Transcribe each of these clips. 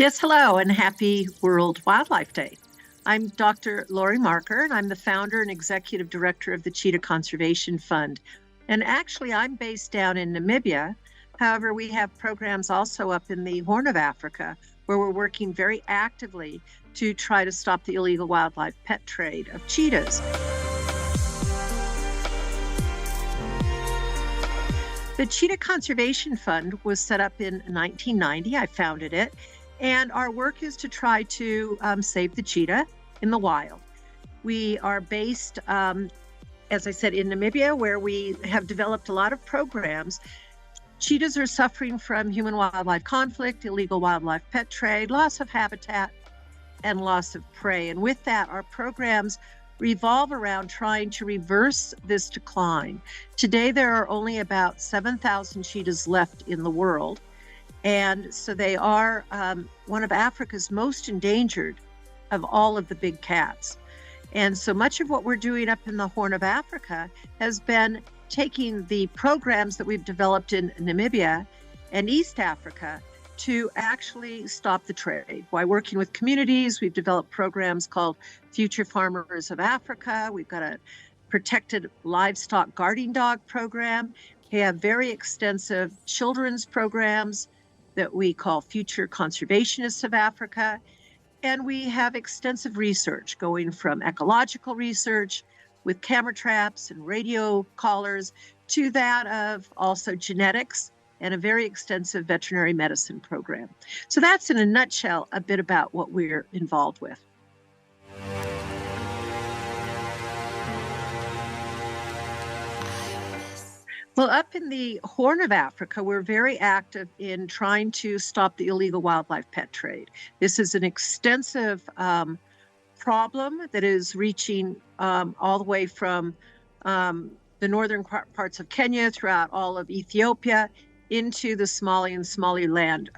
Yes, hello, and happy World Wildlife Day. I'm Dr. Lori Marker, and I'm the founder and executive director of the Cheetah Conservation Fund. And actually, I'm based down in Namibia. However, we have programs also up in the Horn of Africa, where we're working very actively to try to stop the illegal wildlife pet trade of cheetahs. The Cheetah Conservation Fund was set up in 1990. I founded it. And our work is to try to save the cheetah in the wild. We are based, as I said, in Namibia, where we have developed a lot of programs. Cheetahs are suffering from human-wildlife conflict, illegal wildlife pet trade, loss of habitat, and loss of prey. And with that, our programs revolve around trying to reverse this decline. Today, there are only about 7,000 cheetahs left in the world. And so they are one of Africa's most endangered of all of the big cats. And so much of what we're doing up in the Horn of Africa has been taking the programs that we've developed in Namibia and East Africa to actually stop the trade. By working with communities, we've developed programs called Future Farmers of Africa. We've got a protected livestock guarding dog program. We have very extensive children's programs that we call Future Conservationists of Africa. And we have extensive research going from ecological research with camera traps and radio collars to that of also genetics and a very extensive veterinary medicine program. So that's in a nutshell a bit about what we're involved with. Well, up in the Horn of Africa, we're very active in trying to stop the illegal wildlife pet trade. This is an extensive problem that is reaching all the way from the northern parts of Kenya, throughout all of Ethiopia, into the Somali and Somaliland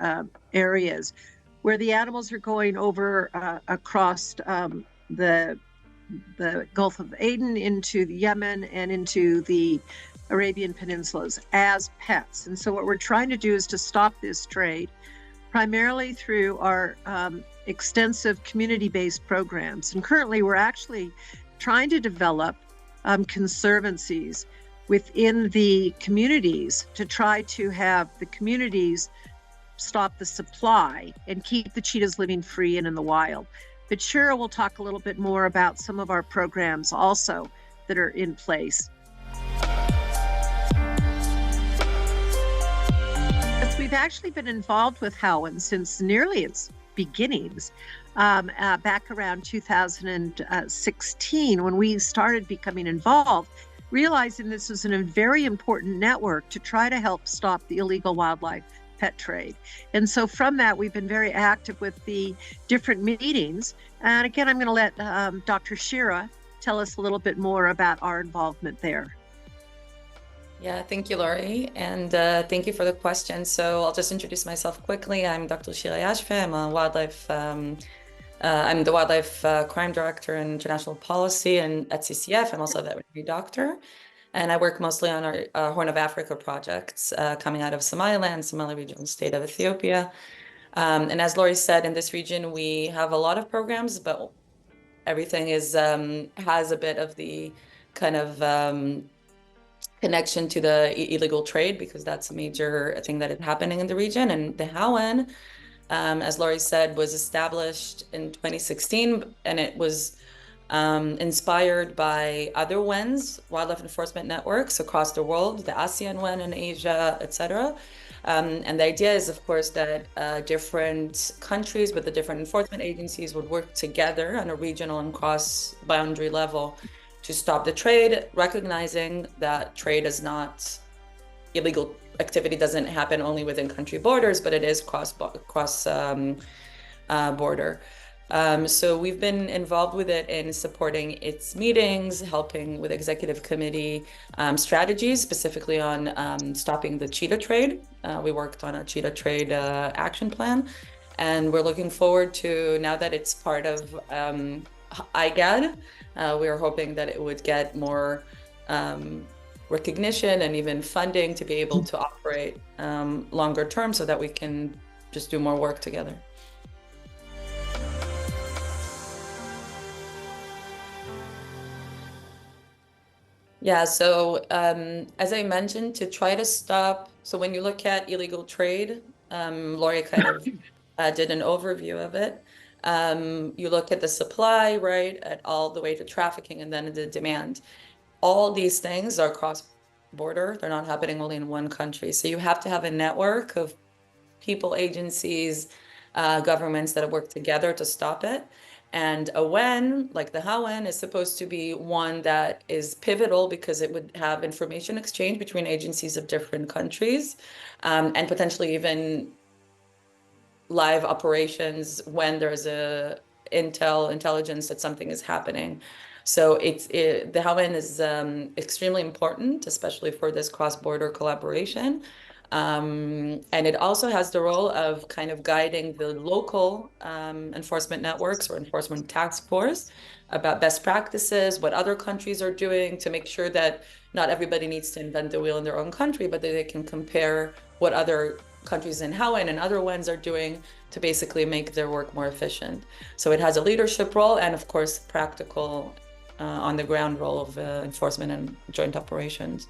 areas, where the animals are going over across the Gulf of Aden into the Yemen and into the Arabian Peninsulas as pets. And so what we're trying to do is to stop this trade, primarily through our extensive community-based programs. And currently we're actually trying to develop conservancies within the communities to try to have the communities stop the supply and keep the cheetahs living free and in the wild. But Shira will talk a little bit more about some of our programs also that are in place. We've actually been involved with HAWEN since nearly its beginnings, back around 2016, when we started becoming involved, realizing this was a very important network to try to help stop the illegal wildlife pet trade. And so from that, we've been very active with the different meetings. And again, I'm going to let Dr. Shira tell us a little bit more about our involvement there. Yeah, thank you, Lori, and thank you for the question. So I'll just introduce myself quickly. I'm Dr. Shira Yashfe. I'm the Wildlife Crime Director in International Policy and at CCF. I'm also a veterinary doctor, and I work mostly on our Horn of Africa projects coming out of Somaliland, Somali regional state of Ethiopia. And as Lori said, in this region, we have a lot of programs, but everything is has a bit of the kind of connection to the illegal trade, because that's a major thing that is happening in the region. And the HAWEN, as Lori said, was established in 2016, and it was inspired by other WENs, wildlife enforcement networks across the world, the ASEAN WEN in Asia, etc. And the idea is, of course, that different countries with the different enforcement agencies would work together on a regional and cross-boundary level to stop the trade, recognizing that trade is not illegal activity, doesn't happen only within country borders, but it is cross border. So we've been involved with it in supporting its meetings, helping with executive committee strategies, specifically on stopping the cheetah trade. We worked on a cheetah trade action plan, and we're looking forward to, now that it's part of IGAD, we are hoping that it would get more recognition and even funding to be able to operate longer term, so that we can just do more work together. Yeah, so as I mentioned, to try to stop, so when you look at illegal trade, Lori kind of did an overview of it. You look at the supply, right, at all the way to trafficking and then the demand. All these things are cross-border. They're not happening only in one country. So you have to have a network of people, agencies, governments that work together to stop it. And a WEN, like the HAWEN, is supposed to be one that is pivotal because it would have information exchange between agencies of different countries, and potentially even live operations when there's a intelligence that something is happening. So the HAWEN is extremely important, especially for this cross-border collaboration. And it also has the role of kind of guiding the local enforcement networks or enforcement task force about best practices, what other countries are doing to make sure that not everybody needs to invent the wheel in their own country, but that they can compare what other countries in HAWEN and other ones are doing to basically make their work more efficient. So it has a leadership role and, of course, practical on the ground role of enforcement and joint operations.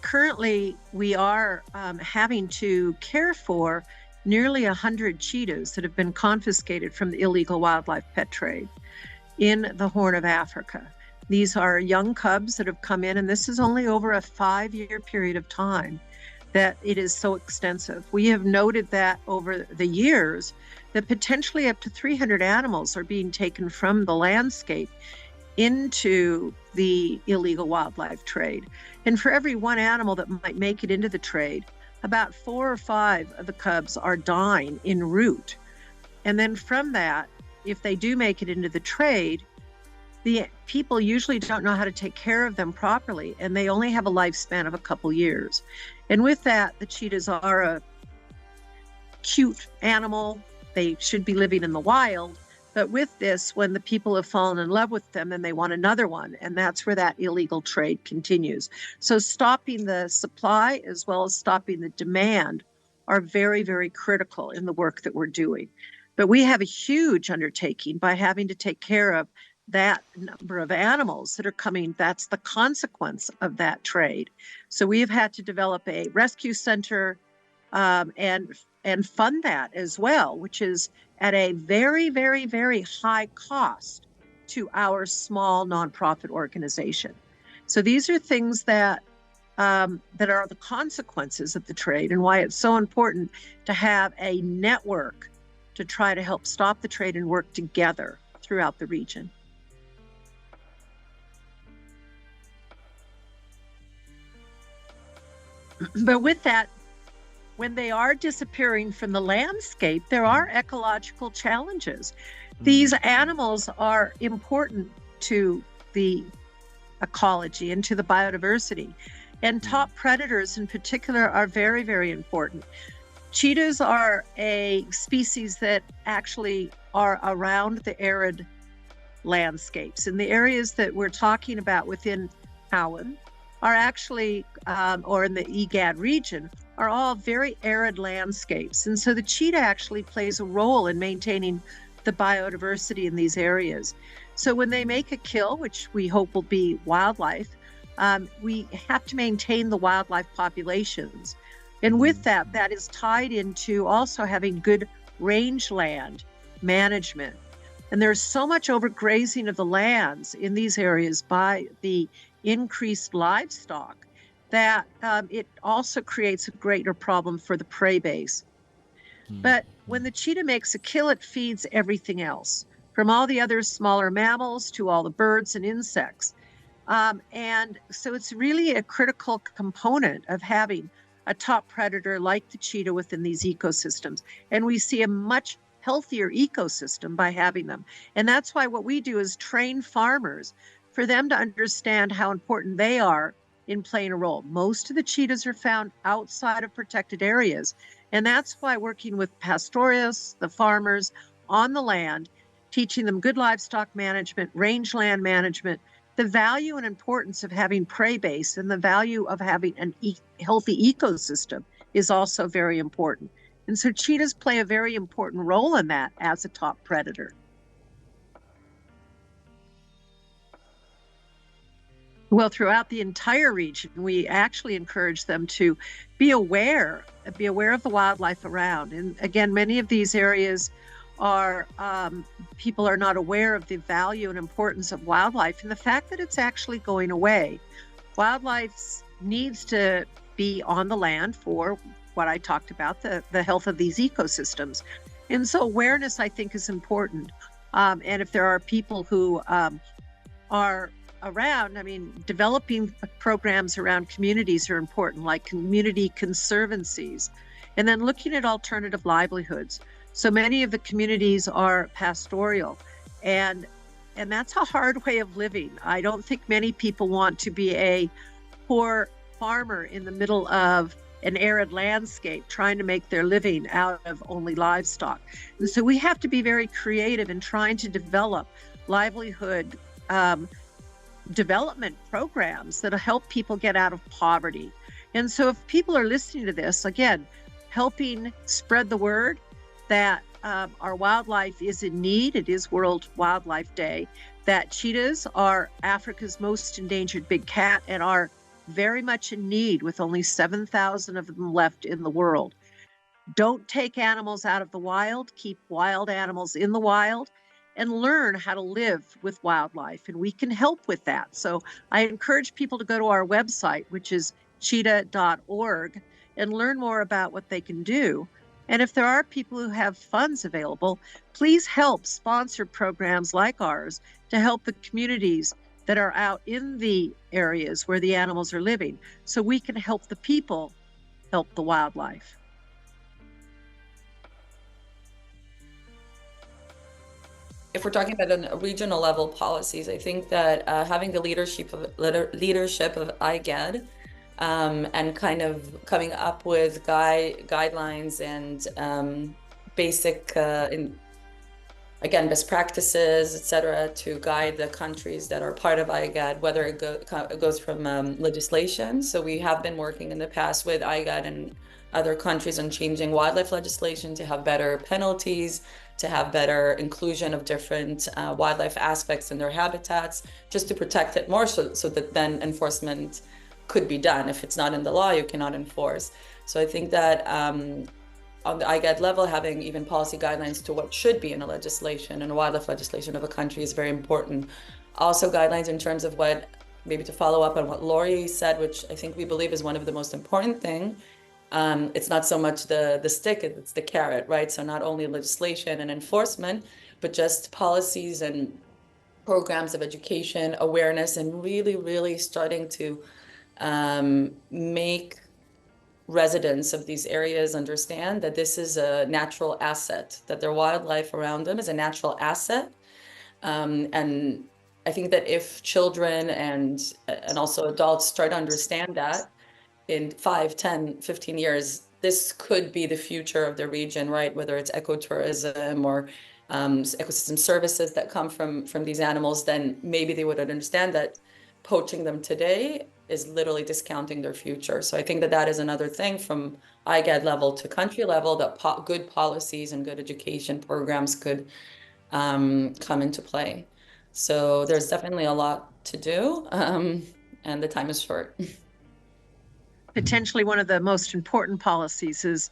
Currently, we are having to care for nearly 100 cheetahs that have been confiscated from the illegal wildlife pet trade in the Horn of Africa. These are young cubs that have come in, and this is only over a 5-year period of time that it is so extensive. We have noted that over the years that potentially up to 300 animals are being taken from the landscape into the illegal wildlife trade. And for every one animal that might make it into the trade, about 4 or 5 of the cubs are dying en route. And then from that, if they do make it into the trade, the people usually don't know how to take care of them properly, and they only have a lifespan of a couple years. And with that, the cheetahs are a cute animal. They should be living in the wild. But with this, when the people have fallen in love with them, then they want another one. And that's where that illegal trade continues. So stopping the supply as well as stopping the demand are very, very critical in the work that we're doing. But we have a huge undertaking by having to take care of that number of animals that are coming. That's the consequence of that trade. So we have had to develop a rescue center and fund that as well, which is at a very, very, very high cost to our small nonprofit organization. So these are things that that are the consequences of the trade, and why it's so important to have a network to try to help stop the trade and work together throughout the region. But with that, when they are disappearing from the landscape, there are ecological challenges. These animals are important to the ecology and to the biodiversity. And top predators in particular are very, very important. Cheetahs are a species that actually are around the arid landscapes. And the areas that we're talking about within HAWEN are actually, or in the EGAD region, are all very arid landscapes. And so the cheetah actually plays a role in maintaining the biodiversity in these areas. So when they make a kill, which we hope will be wildlife, we have to maintain the wildlife populations. And with that, that is tied into also having good rangeland management. And there's so much overgrazing of the lands in these areas by the increased livestock that it also creates a greater problem for the prey base. But when the cheetah makes a kill, it feeds everything else, from all the other smaller mammals to all the birds and insects. And so it's really a critical component of having a top predator like the cheetah within these ecosystems. And we see a much healthier ecosystem by having them. And that's why what we do is train farmers for them to understand how important they are in playing a role. Most of the cheetahs are found outside of protected areas. And that's why working with pastoralists, the farmers on the land, teaching them good livestock management, rangeland management, the value and importance of having prey base and the value of having a healthy ecosystem is also very important. And so cheetahs play a very important role in that as a top predator. Well, throughout the entire region, we actually encourage them to be aware of the wildlife around. And again, many of these areas are people are not aware of the value and importance of wildlife and the fact that it's actually going away. Wildlife needs to be on the land for what I talked about, the health of these ecosystems. And so awareness, I think, is important. And if there are people who are around, I mean, developing programs around communities are important, like community conservancies, and then looking at alternative livelihoods. So many of the communities are pastoral, and that's a hard way of living. I don't think many people want to be a poor farmer in the middle of an arid landscape trying to make their living out of only livestock. And so we have to be very creative in trying to develop livelihood development programs that'll help people get out of poverty. And so if people are listening to this, again, helping spread the word that our wildlife is in need. It is World Wildlife Day. That cheetahs are Africa's most endangered big cat and are very much in need, with only 7,000 of them left in the world. Don't take animals out of the wild. Keep wild animals in the wild and learn how to live with wildlife. And we can help with that. So I encourage people to go to our website, which is cheetah.org, and learn more about what they can do. And if there are people who have funds available, please help sponsor programs like ours to help the communities that are out in the areas where the animals are living, so we can help the people help the wildlife. If we're talking about a regional level policies, I think that having the leadership of IGAD and kind of coming up with guidelines and basic, again, best practices, etc., to guide the countries that are part of IGAD, whether it goes from legislation. So we have been working in the past with IGAD and other countries on changing wildlife legislation to have better penalties, to have better inclusion of different wildlife aspects in their habitats, just to protect it more, so that then enforcement could be done. If it's not in the law, you cannot enforce. So I think that on the IGAD level, having even policy guidelines to what should be in a legislation and a wildlife legislation of a country is very important. Also guidelines in terms of what, maybe to follow up on what Lori said, which I think we believe is one of the most important thing. It's not so much the stick, it's the carrot, right? So not only legislation and enforcement, but just policies and programs of education, awareness, and really, really starting to make residents of these areas understand that this is a natural asset, that their wildlife around them is a natural asset. And I think that if children and also adults start to understand that, in 5, 10, 15 years, this could be the future of the region, right? Whether it's ecotourism or ecosystem services that come from these animals, then maybe they would understand that poaching them today is literally discounting their future. So I think that that is another thing from IGAD level to country level, that good policies and good education programs could come into play. So there's definitely a lot to do, and the time is short. Potentially one of the most important policies is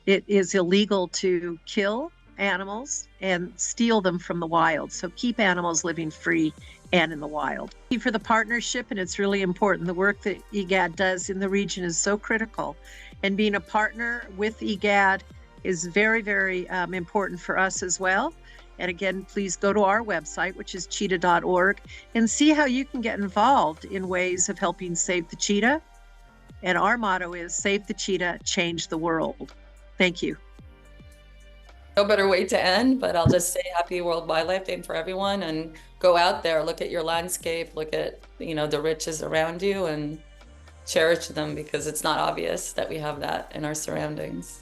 it is illegal to kill animals and steal them from the wild. So keep animals living free and in the wild. Thank you for the partnership, and it's really important. The work that IGAD does in the region is so critical, and being a partner with IGAD is very, very important for us as well. And again, please go to our website, which is cheetah.org, and see how you can get involved in ways of helping save the cheetah. And our motto is save the cheetah, change the world. Thank you. No better way to end, but I'll just say happy World Wildlife Day for everyone, and go out there, look at your landscape, look at, the riches around you, and cherish them, because it's not obvious that we have that in our surroundings.